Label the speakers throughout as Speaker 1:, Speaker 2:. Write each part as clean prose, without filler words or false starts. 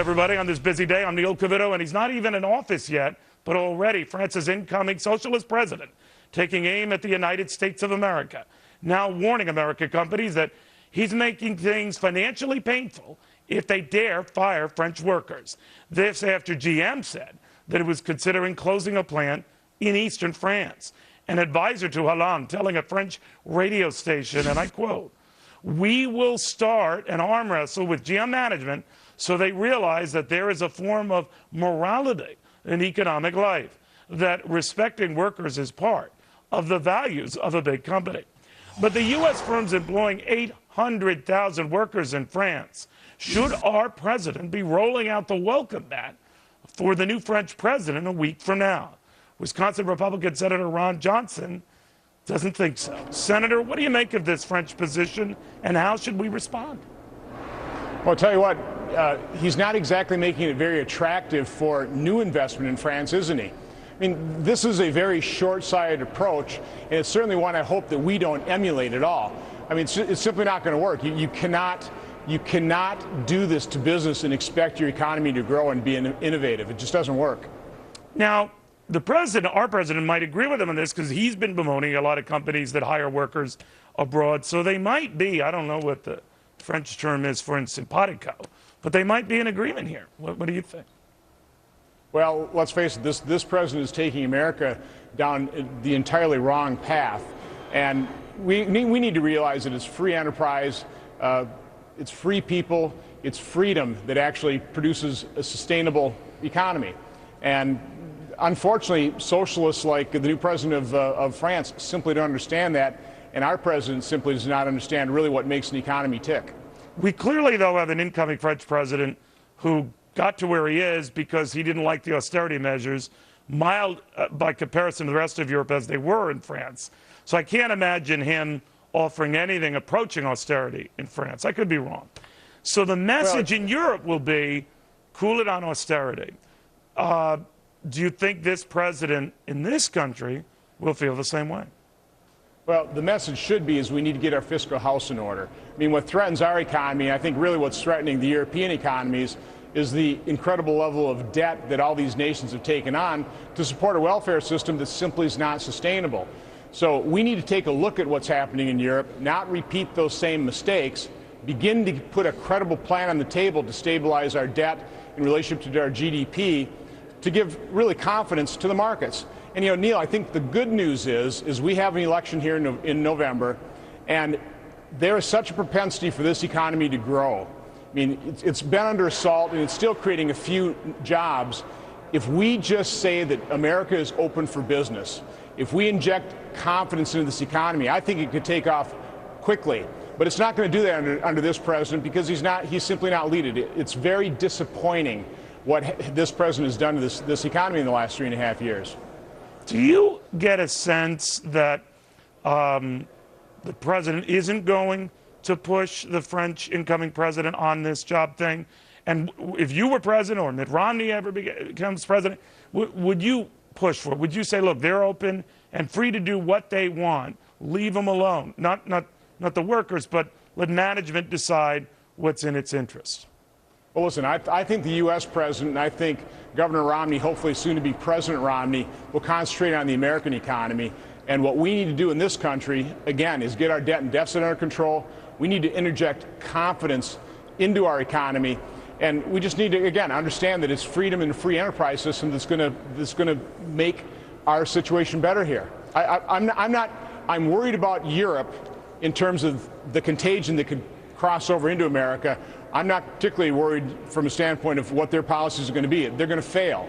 Speaker 1: everybody, on this busy day. I'm Neil Cavuto, and he's not even in office yet, but already France's incoming socialist president taking aim at the United States of America, now warning American companies that he's making things financially painful if they dare fire French workers. This after GM said that it was considering closing a plant in eastern France. An advisor to Hollande telling a French radio station, and I quote, "We will start an arm wrestle with GM management so they realize that there is a form of morality in economic life, that respecting workers is part of the values of a big company." But the U.S. firms employing 800,000 workers in France, should our president be rolling out the welcome mat for the new French president a week from now? Wisconsin Republican Senator Ron Johnson doesn't think so. Senator, what do you make of this French position, and how should we respond?
Speaker 2: Well, I'll tell you what, he's not exactly making it very attractive for new investment in France, isn't he? I mean, this is a very short-sighted approach, and it's certainly one I hope that we don't emulate at all. I mean, it's simply not going to work. You cannot do this to business and expect your economy to grow and be innovative. It just doesn't work.
Speaker 1: Now, the president, our president, might agree with him on this because he's been bemoaning a lot of companies that hire workers abroad. So they might be, I don't know what the French term is for in simpatico, but they might be in agreement here. What do you think?
Speaker 2: Well, let's face it, this president is taking America down the entirely wrong path. And we need to realize that it's free enterprise, it's free people, it's freedom that actually produces a sustainable economy. And unfortunately, socialists like the new president of France simply don't understand that, and our president simply does not understand really what makes an economy tick.
Speaker 1: We clearly, though, have an incoming French president who got to where he is because he didn't like the austerity measures, mild by comparison to the rest of Europe as they were in France. So I can't imagine him offering anything approaching austerity in France. I could be wrong. So the message in Europe will be, cool it on austerity. Do you think this president in this country will feel the same way?
Speaker 2: Well, the message should be is we need to get our fiscal house in order. I mean, what threatens our economy, I think really what's threatening the European economies, is the incredible level of debt that all these nations have taken on to support a welfare system that simply is not sustainable. So we need to take a look at what's happening in Europe, not repeat those same mistakes, begin to put a credible plan on the table to stabilize our debt in relationship to our GDP, to give really confidence to the markets. And, you know, Neil, I think the good news is we have an election here in November, and there is such a propensity for this economy to grow. I mean, it's been under assault, and it's still creating a few jobs. If we just say that America is open for business, if we inject confidence into this economy, I think it could take off quickly. But it's not going to do that under this president because he's simply not leading it. It's very disappointing what this president has done to this economy in the last 3.5 years.
Speaker 1: Do you get a sense that the president isn't going to push the French incoming president on this job thing? And if you were president or Mitt Romney ever becomes president, would you push for it? Would you say, look, they're open and free to do what they want, leave them alone, not the workers, but let management decide what's in its interest?
Speaker 2: Well, listen, I think the U.S. president, and I think Governor Romney, hopefully soon to be President Romney, will concentrate on the American economy. And what we need to do in this country, again, is get our debt and deficit under control. We need to interject confidence into our economy. And we just need to, again, understand that it's freedom and free enterprise system that's going to make our situation better here. I'm worried about Europe in terms of the contagion that could cross over into America. I'm not particularly worried from a standpoint of what their policies are going to be. They're going to fail.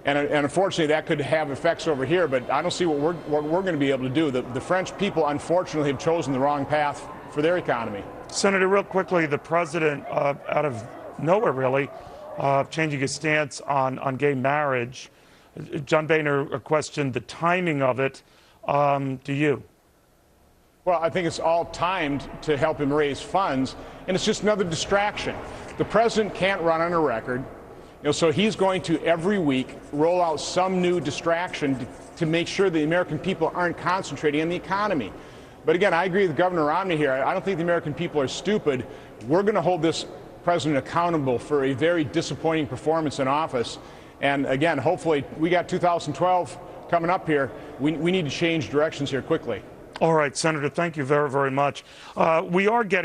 Speaker 2: And unfortunately, that could have effects over here, but I don't see what we're going to be able to do. The French people, unfortunately, have chosen the wrong path for their economy.
Speaker 1: Senator, real quickly, the president, out of nowhere, really, changing his stance on gay marriage. John Boehner questioned the timing of it. Do you?
Speaker 2: Well, I think it's all timed to help him raise funds, and it's just another distraction. The president can't run on a record. So he's going to every week roll out some new distraction to make sure the American people aren't concentrating on the economy. But again, I agree with Governor Romney here. I don't think the American people are stupid. We're going to hold this president accountable for a very disappointing performance in office. And again, hopefully, we got 2012 coming up here. We need to change directions here quickly.
Speaker 1: All right, Senator, thank you very, very much. We are getting